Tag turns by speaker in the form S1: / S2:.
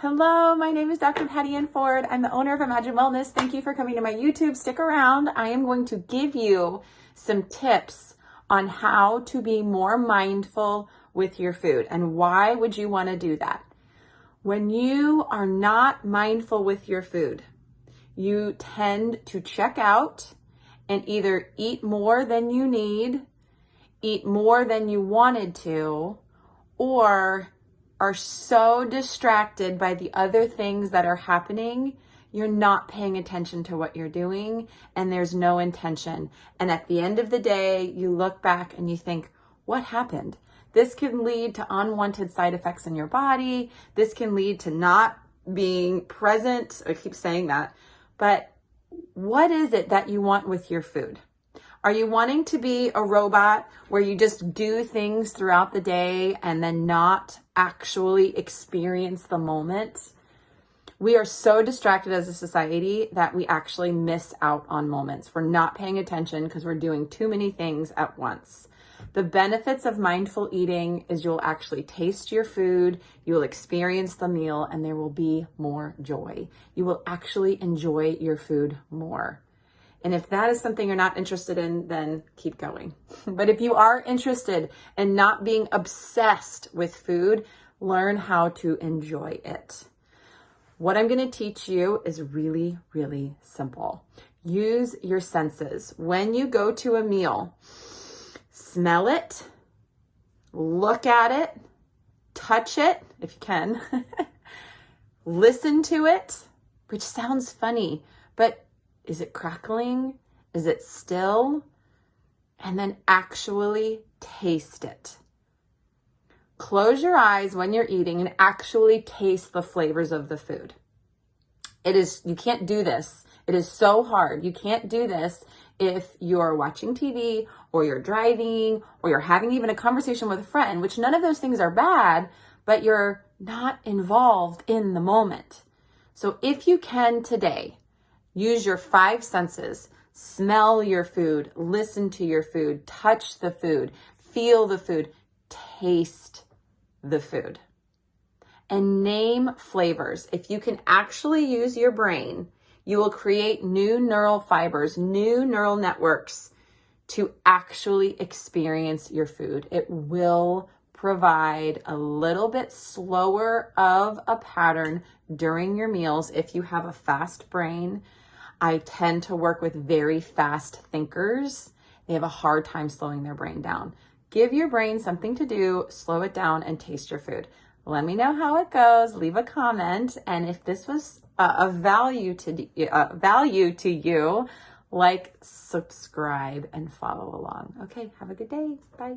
S1: Hello, my name is Dr. Patty Ann Ford. I'm the owner of Imagine Wellness. Thank you for coming to my YouTube. Stick around. I am going to give you some tips on how to be more mindful with your food. And why would you want to do that? When you are not mindful with your food, you tend to check out and either eat more than you need, eat more than you wanted to, or are so distracted by the other things that are happening, you're not paying attention to what you're doing, and there's no intention. And at the end of the day, you look back and you think, what happened? This can lead to unwanted side effects in your body. This can lead to not being present. I keep saying that. But what is it that you want with your food? Are you wanting to be a robot where you just do things throughout the day and then not actually experience the moment? We are so distracted as a society that we actually miss out on moments. We're not paying attention because we're doing too many things at once. The benefits of mindful eating is you'll actually taste your food, you'll experience the meal, and there will be more joy. You will actually enjoy your food more. And if that is something you're not interested in, then keep going. But if you are interested in not being obsessed with food, learn how to enjoy it. What I'm going to teach you is really, really simple. Use your senses. When you go to a meal, smell it, look at it, touch it, if you can, listen to it, which sounds funny, but is it crackling? Is it still? And then actually taste it. Close your eyes when you're eating and actually taste the flavors of the food. You can't do this. It is so hard. You can't do this if you're watching TV or you're driving or you're having even a conversation with a friend, which none of those things are bad, but you're not involved in the moment. So if you can today, use your 5 senses. Smell your food, listen to your food, touch the food, feel the food, taste the food, and name flavors. If you can actually use your brain, you will create new neural fibers, new neural networks to actually experience your food. It will provide a little bit slower of a pattern during your meals if you have a fast brain. I tend to work with very fast thinkers. They have a hard time slowing their brain down. Give your brain something to do, slow it down, and taste your food. Let me know how it goes. Leave a comment. And if this was of value to you, like, subscribe, and follow along. Okay, have a good day. Bye.